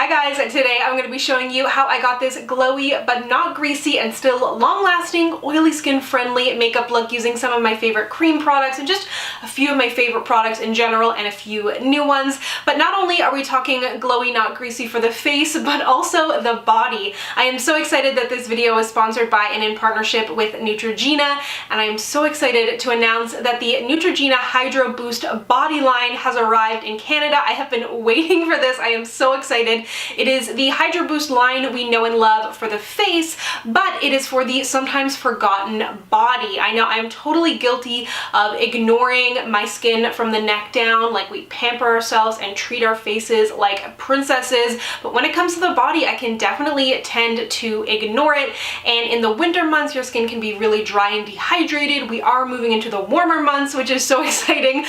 Hi guys, today I'm going to be showing you how I got this glowy but not greasy and still long-lasting, oily skin friendly makeup look using some of my favorite cream products and just a few of my favorite products in general and a few new ones. But not only are we talking glowy not greasy for the face, but also the body. I am so excited that this video is sponsored by and in partnership with Neutrogena, and I am so excited to announce that the Neutrogena Hydro Boost body line has arrived in Canada. I have been waiting for this. I am so excited. It is the Hydro Boost line we know and love for the face, but it is for the sometimes forgotten body. I know I am totally guilty of ignoring my skin from the neck down, like we pamper ourselves and treat our faces like princesses, but when it comes to the body, I can definitely tend to ignore it. And in the winter months, your skin can be really dry and dehydrated. We are moving into the warmer months, which is so exciting.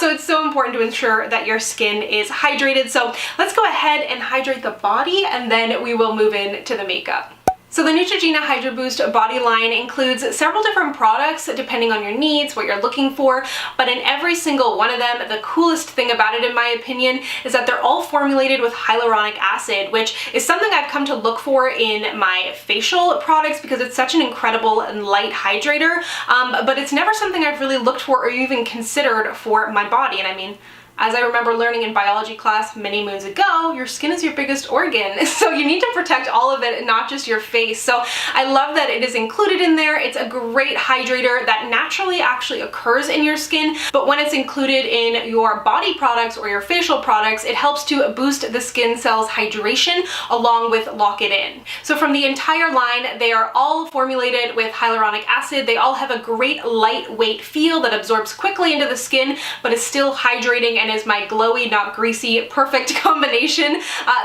So it's so important to ensure that your skin is hydrated. So let's go ahead and hydrate the body, and then we will move into the makeup. So the Neutrogena Hydro Boost body line includes several different products depending on your needs, what you're looking for, but in every single one of them, the coolest thing about it in my opinion is that they're all formulated with hyaluronic acid, which is something I've come to look for in my facial products because it's such an incredible and light hydrator, but it's never something I've really looked for or even considered for my body. And I mean, as I remember learning in biology class many moons ago, your skin is your biggest organ, so you need to protect all of it and not just your face. So I love that it is included in there. It's a great hydrator that naturally actually occurs in your skin, but when it's included in your body products or your facial products, it helps to boost the skin cells' hydration along with lock it in. So from the entire line, they are all formulated with hyaluronic acid. They all have a great lightweight feel that absorbs quickly into the skin, but is still hydrating and is my glowy, not greasy, perfect combination.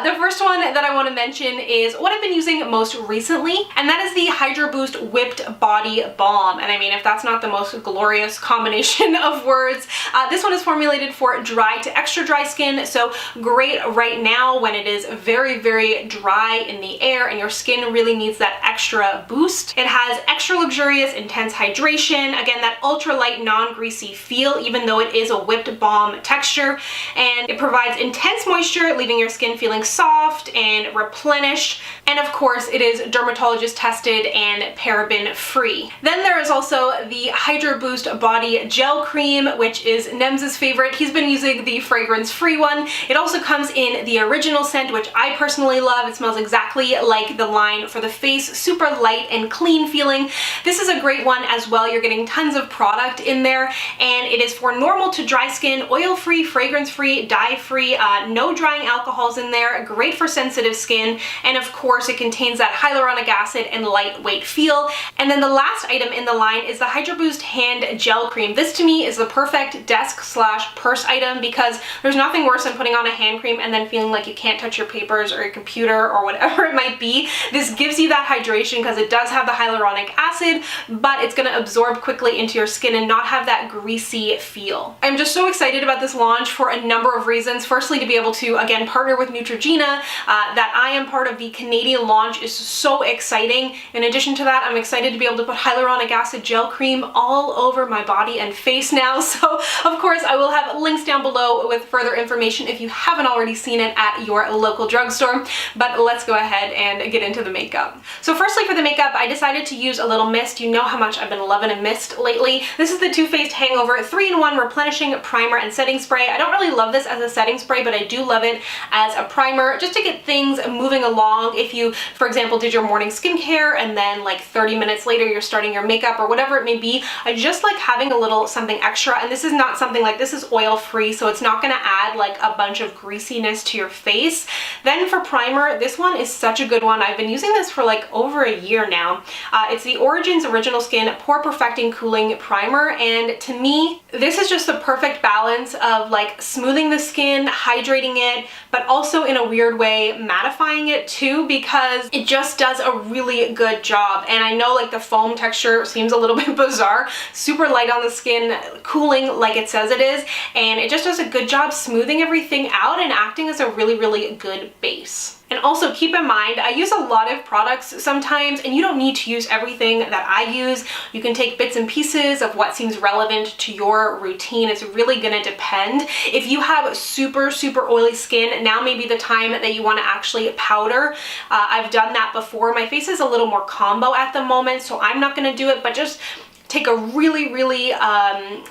The first one that I want to mention is what I've been using most recently, and that is the Hydro Boost Whipped Body Balm. And I mean, if that's not the most glorious combination of words, this one is formulated for dry to extra dry skin, so great right now when it is very, very dry in the air and your skin really needs that extra boost. It has extra luxurious, intense hydration, again, that ultra light, non-greasy feel, even though it is a whipped balm texture. And it provides intense moisture, leaving your skin feeling soft and replenished. And of course, it is dermatologist tested and paraben free. Then there is also the Hydro Boost Body Gel Cream, which is Nem's favorite. He's been using the fragrance free one. It also comes in the original scent, which I personally love. It smells exactly like the line for the face, super light and clean feeling. This is a great one as well. You're getting tons of product in there, and it is for normal to dry skin, oil-free, fragrance-free, dye-free, no drying alcohols in there, great for sensitive skin, and of course it contains that hyaluronic acid and lightweight feel. And then the last item in the line is the Hydro Boost Hand Gel Cream. This to me is the perfect desk/purse item because there's nothing worse than putting on a hand cream and then feeling like you can't touch your papers or your computer or whatever it might be. This gives you that hydration because it does have the hyaluronic acid, but it's going to absorb quickly into your skin and not have that greasy feel. I'm just so excited about this launch for a number of reasons. Firstly, to be able to again partner with Neutrogena, that I am part of the Canadian launch is so exciting. In addition to that, I'm excited to be able to put hyaluronic acid gel cream all over my body and face now. So of course I will have links down below with further information if you haven't already seen it at your local drugstore. But let's go ahead and get into the makeup. So firstly, for the makeup, I decided to use a little mist. You know how much I've been loving a mist lately. This is the Too Faced Hangover 3-in-1 replenishing primer and setting spray. I don't really love this as a setting spray, but I do love it as a primer just to get things moving along. If you, for example, did your morning skincare and then like 30 minutes later you're starting your makeup or whatever it may be, I just like having a little something extra. And this is not something like, this is oil free, so it's not going to add like a bunch of greasiness to your face. Then for primer, this one is such a good one. I've been using this for like over a year now. It's the Origins Original Skin Pore Perfecting Cooling Primer, and to me this is just the perfect balance of like smoothing the skin, hydrating it, but also in a weird way mattifying it too, because it just does a really good job. And I know like the foam texture seems a little bit bizarre, super light on the skin, cooling like it says it is, and it just does a good job smoothing everything out and acting as a really, really good base. And also keep in mind, I use a lot of products sometimes, and you don't need to use everything that I use. You can take bits and pieces of what seems relevant to your routine. It's really gonna depend. If you have super, super oily skin, now may be the time that you want to actually powder. I've done that before. My face is a little more combo at the moment, so I'm not going to do it, but just take a really, really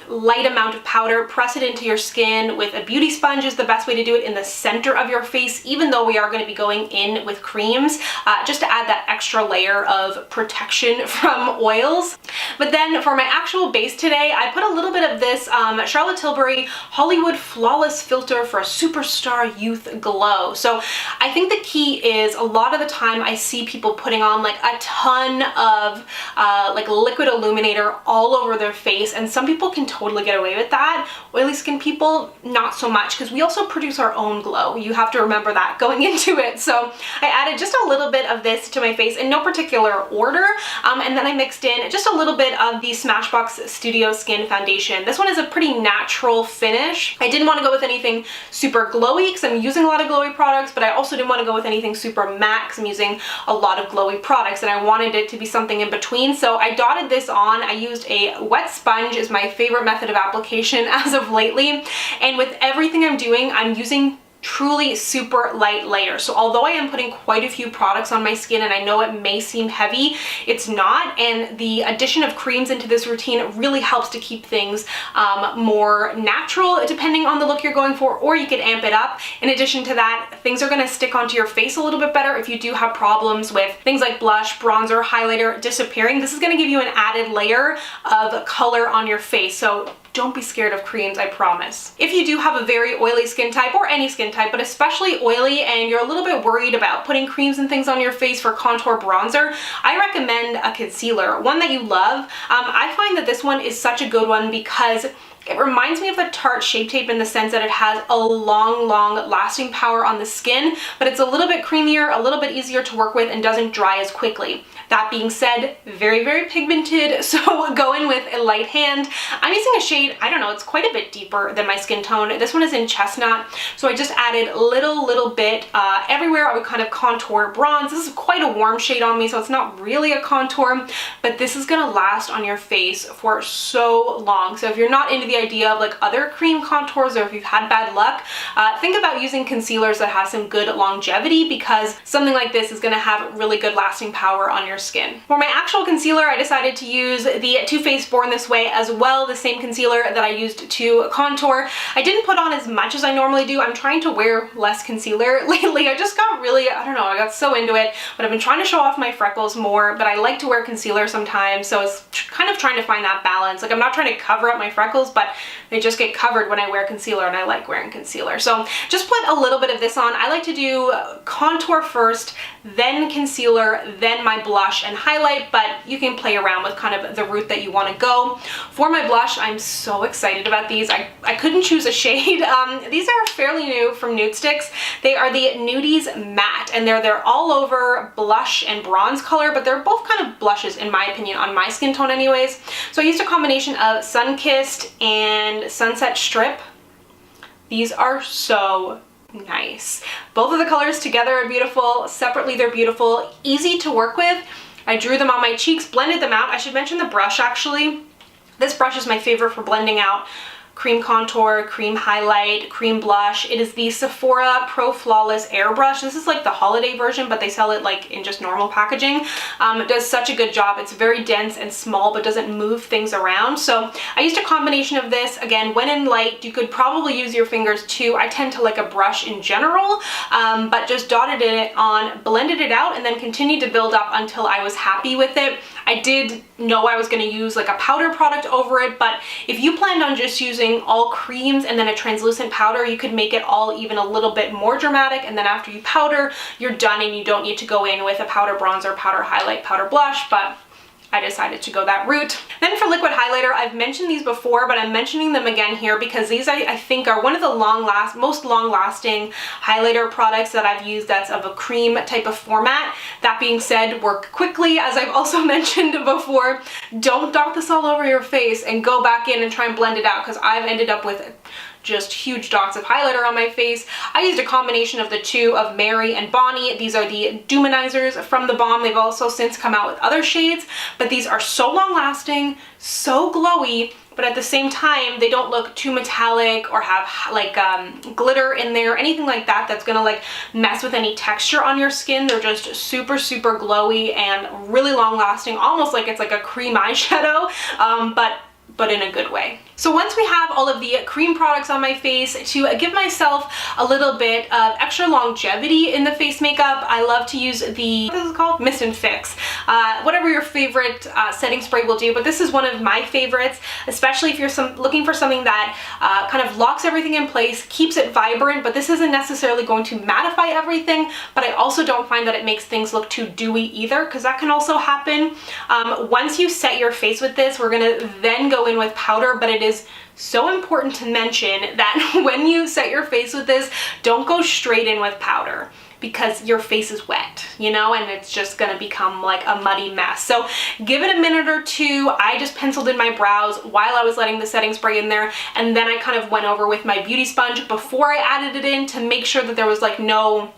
light amount of powder, press it into your skin with a beauty sponge is the best way to do it in the center of your face, even though we are going to be going in with creams, just to add that extra layer of protection from oils. But then for my actual base today, I put a little bit of this Charlotte Tilbury Hollywood Flawless Filter for a Superstar Youth Glow. So I think the key is a lot of the time I see people putting on like a ton of like liquid illuminator all over their face, and some people can totally get away with that. Oily skin people, not so much, because we also produce our own glow. You have to remember that going into it. So I added just a little bit of this to my face in no particular order, and then I mixed in just a little bit of the Smashbox Studio Skin Foundation. This one is a pretty natural finish. I didn't want to go with anything super glowy because I'm using a lot of glowy products, but I also didn't want to go with anything super matte because I'm using a lot of glowy products, and I wanted it to be something in between. So I dotted this on. I used a wet sponge, is my favorite method of application as of lately, and with everything I'm doing, I'm using truly super light layers. So although I am putting quite a few products on my skin and I know it may seem heavy, it's not, and the addition of creams into this routine really helps to keep things more natural depending on the look you're going for, or you could amp it up. In addition to that, things are going to stick onto your face a little bit better if you do have problems with things like blush, bronzer, highlighter disappearing. This is going to give you an added layer of color on your face. So don't be scared of creams, I promise. If you do have a very oily skin type, or any skin type, but especially oily, and you're a little bit worried about putting creams and things on your face for contour bronzer, I recommend a concealer, one that you love. I find that this one is such a good one because it reminds me of the Tarte Shape Tape in the sense that it has a long lasting power on the skin, but it's a little bit creamier, a little bit easier to work with, and doesn't dry as quickly. That being said, very, very pigmented, so go in with a light hand. I'm using a shade, I don't know, it's quite a bit deeper than my skin tone. This one is in Chestnut, so I just added little bit everywhere. I would kind of contour bronze. This is quite a warm shade on me, so it's not really a contour, but this is gonna last on your face for so long. So if you're not into the idea of like other cream contours, or if you've had bad luck, think about using concealers that have some good longevity, because something like this is gonna have really good lasting power on your skin. For my actual concealer, I decided to use the Too Faced Born This Way as well, the same concealer that I used to contour. I didn't put on as much as I normally do. I'm trying to wear less concealer lately. I just got really, I don't know, I got so into it, but I've been trying to show off my freckles more, but I like to wear concealer sometimes, so it's kind of trying to find that balance. Like, I'm not trying to cover up my freckles, but they just get covered when I wear concealer, and I like wearing concealer. So just put a little bit of this on. I like to do contour first, then concealer, then my blush and highlight, but you can play around with kind of the route that you want to go. For my blush, I'm so excited about these. I couldn't choose a shade. These are fairly new from Nudestix. They are the Nudies Matte, and they're all over blush and bronze color, but they're both kind of blushes in my opinion, on my skin tone anyways. So I used a combination of Sun-Kissed and Sunset Strip. These are so nice. Both of the colors together are beautiful. Separately, they're beautiful. Easy to work with. I drew them on my cheeks, blended them out. I should mention the brush actually. This brush is my favorite for blending out cream contour, cream highlight, cream blush. It is the Sephora Pro Flawless Airbrush. This is like the holiday version, but they sell it like in just normal packaging. It does such a good job. It's very dense and small, but doesn't move things around. So I used a combination of this. Again, when in light, you could probably use your fingers too. I tend to like a brush in general, but just dotted it on, blended it out, and then continued to build up until I was happy with it. I did know I was going to use like a powder product over it, but if you planned on just using all creams and then a translucent powder, you could make it all even a little bit more dramatic, and then after you powder, you're done and you don't need to go in with a powder bronzer, powder highlight, powder blush. But I decided to go that route. Then for liquid highlighter, I've mentioned these before, but I'm mentioning them again here because these I think are one of the most long-lasting highlighter products that I've used that's of a cream type of format. That being said, work quickly, as I've also mentioned before. Don't dot this all over your face and go back in and try and blend it out, because I've ended up with just huge dots of highlighter on my face. I used a combination of the two of Mary and Bonnie. These are the Manizers from the Balm. They've also since come out with other shades, but these are so long lasting, so glowy, but at the same time, they don't look too metallic or have like glitter in there, anything like that that's gonna like mess with any texture on your skin. They're just super, super glowy and really long lasting, almost like it's like a cream eyeshadow, but in a good way. So once we have all of the cream products on my face, to give myself a little bit of extra longevity in the face makeup, I love to use the, what is it called? Mist and Fix. Whatever your favorite setting spray will do, but this is one of my favorites, especially if you're looking for something that kind of locks everything in place, keeps it vibrant, but this isn't necessarily going to mattify everything, but I also don't find that it makes things look too dewy either, because that can also happen. Once you set your face with this, we're gonna then go in with powder, but it is so important to mention that when you set your face with this, don't go straight in with powder, because your face is wet, you know, and it's just gonna become like a muddy mess. So give it a minute or two. I just penciled in my brows while I was letting the setting spray in there, and then I kind of went over with my beauty sponge before I added it in to make sure that there was like no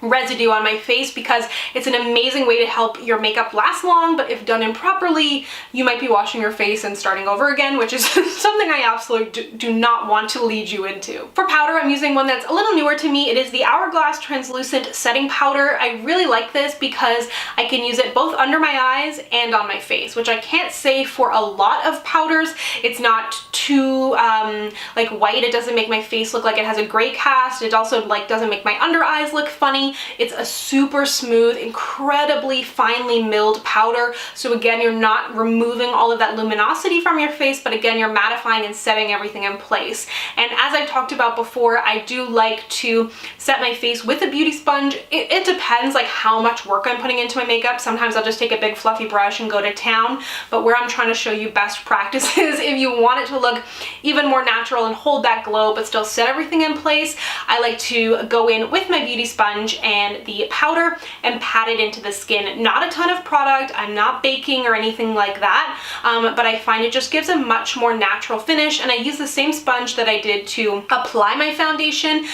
residue on my face, because it's an amazing way to help your makeup last long, but if done improperly, you might be washing your face and starting over again, which is something I absolutely do not want to lead you into. For powder, I'm using one that's a little newer to me. It is the Hourglass Translucent Setting Powder. I really like this because I can use it both under my eyes and on my face, which I can't say for a lot of powders. It's not too like white. It doesn't make my face look like it has a gray cast. It also like doesn't make my under eyes look funny. It's a super smooth, incredibly finely milled powder. So again, you're not removing all of that luminosity from your face, but again, you're mattifying and setting everything in place. And as I've talked about before, I do like to set my face with a beauty sponge. It depends like how much work I'm putting into my makeup. Sometimes I'll just take a big fluffy brush and go to town, but where I'm trying to show you best practices, if you want it to look even more natural and hold that glow, but still set everything in place, I like to go in with my beauty sponge and the powder and pat it into the skin. Not a ton of product, I'm not baking or anything like that, but I find it just gives a much more natural finish, and I use the same sponge that I did to apply my foundation,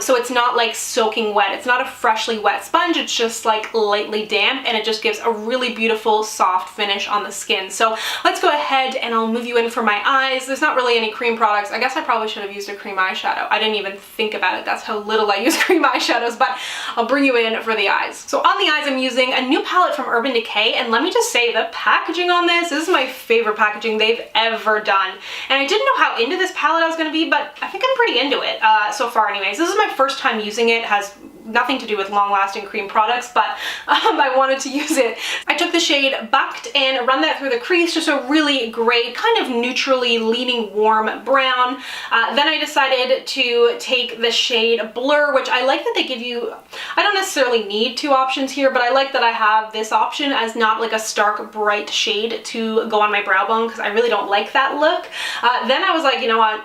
so it's not like soaking wet. It's not a freshly wet sponge, it's just like lightly damp, and it just gives a really beautiful soft finish on the skin. So let's go ahead and I'll move you in for my eyes. There's not really any cream products. I guess I probably should have used a cream eyeshadow. I didn't even think about it. That's how little I use cream eyeshadows, but I'll bring you in for the eyes. So on the eyes, I'm using a new palette from Urban Decay, and let me just say the packaging on this is my favorite packaging they've ever done. And I didn't know how into this palette I was going to be, but I think I'm pretty into it so far anyways. This is my first time using it. It has nothing to do with long-lasting cream products, but I wanted to use it. I took the shade Bucked and run that through the crease, just a really great kind of neutrally leaning warm brown. Then I decided to take the shade Blur, which I like that they give you, I don't necessarily need two options here, but I like that I have this option as not like a stark bright shade to go on my brow bone, because I really don't like that look. Then I was like, you know what?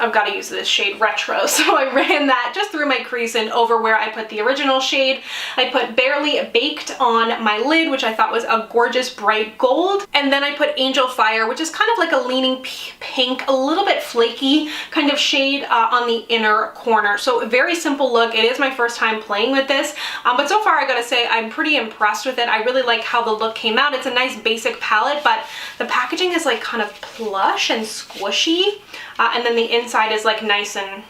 I've got to use this shade Retro, so I ran that just through my crease and over where I put the original shade. I put Barely Baked on my lid, which I thought was a gorgeous bright gold, and then I put Angel Fire, which is kind of like a leaning pink, a little bit flaky kind of shade on the inner corner. So a very simple look. It is my first time playing with this, but so far I gotta say I'm pretty impressed with it. I really like how the look came out. It's a nice basic palette, but the packaging is like kind of plush and squishy, and then the inside is like nice and,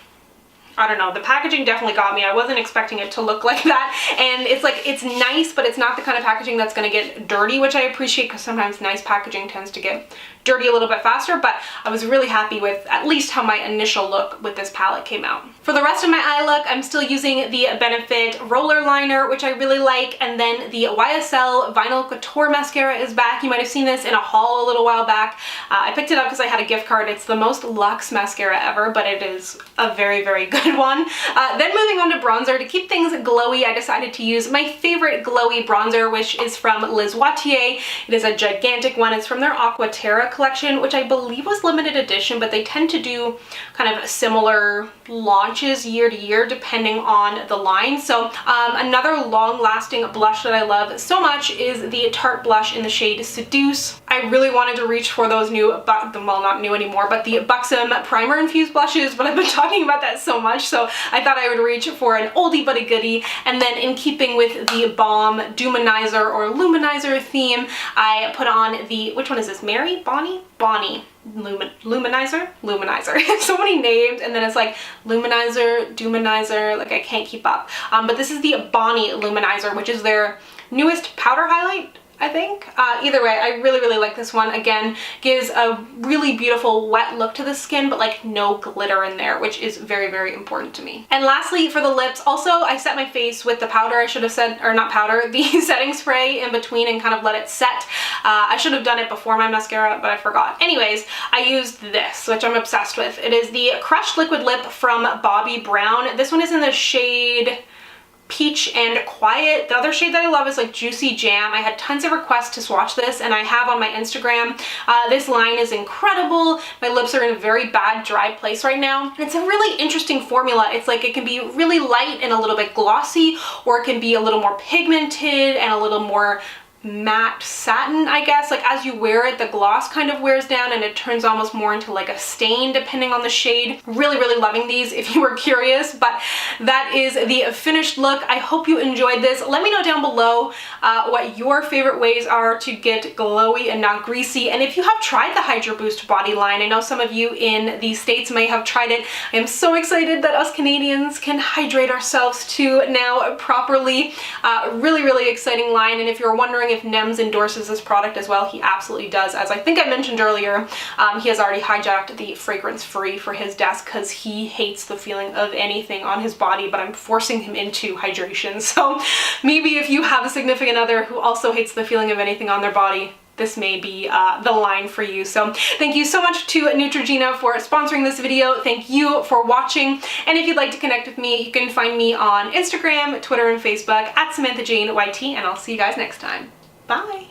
I don't know, the packaging definitely got me. I wasn't expecting it to look like that, and it's like, it's nice, but it's not the kind of packaging that's gonna get dirty, which I appreciate, because sometimes nice packaging tends to get dirty a little bit faster, but I was really happy with at least how my initial look with this palette came out. For the rest of my eye look, I'm still using the Benefit roller liner, which I really like, and then the YSL Vinyl Couture mascara is back. You might have seen this in a haul a little while back. I picked it up because I had a gift card. It's the most luxe mascara ever, but it is a very, very good one. Then moving on to bronzer, to keep things glowy, I decided to use my favorite glowy bronzer, which is from Liz Watier. It is a gigantic one. It's from their Aqua Terra collection, which I believe was limited edition, but they tend to do kind of similar launches year to year depending on the line. So another long-lasting blush that I love so much is the Tarte blush in the shade Seduce. I really wanted to reach for those new, well, not new anymore, but the Buxom primer infused blushes, but I've been talking about that so much, so I thought I would reach for an oldie but a goodie. And then in keeping with the Balm Duminizer or Luminizer theme, I put on the, which one is this? Mary? Bonnie? Bonnie. Luminizer? Luminizer. So many names, and then it's like Luminizer, Duminizer, like I can't keep up. But this is the Bonnie Luminizer, which is their newest powder highlight, I think. Either way, I really, really like this one. Again, gives a really beautiful wet look to the skin, but like no glitter in there, which is very, very important to me. And lastly, for the lips, also I set my face with the powder, I should have said, or not powder, the setting spray in between and kind of let it set. I should have done it before my mascara, but I forgot. Anyways, I used this, which I'm obsessed with. It is the Crushed Liquid Lip from Bobbi Brown. This one is in the shade Peach and Quiet. The other shade that I love is like Juicy Jam. I had tons of requests to swatch this, and I have on my Instagram. This line is incredible. My lips are in a very bad dry place right now. And it's a really interesting formula. It's like it can be really light and a little bit glossy, or it can be a little more pigmented and a little more matte satin, I guess. Like as you wear it, the gloss kind of wears down and it turns almost more into like a stain depending on the shade. Really, really loving these if you were curious, but that is the finished look. I hope you enjoyed this. Let me know down below what your favorite ways are to get glowy and not greasy, and if you have tried the Hydro Boost body line. I know some of you in the States may have tried it. I am so excited that us Canadians can hydrate ourselves too now properly. Really, really exciting line, and if you're wondering if Nems endorses this product as well, he absolutely does. As I think I mentioned earlier, he has already hijacked the fragrance free for his desk because he hates the feeling of anything on his body, but I'm forcing him into hydration. So maybe if you have a significant other who also hates the feeling of anything on their body, this may be the line for you. So thank you so much to Neutrogena for sponsoring this video. Thank you for watching. And if you'd like to connect with me, you can find me on Instagram, Twitter, and Facebook at Samantha Jane YT, and I'll see you guys next time. Bye.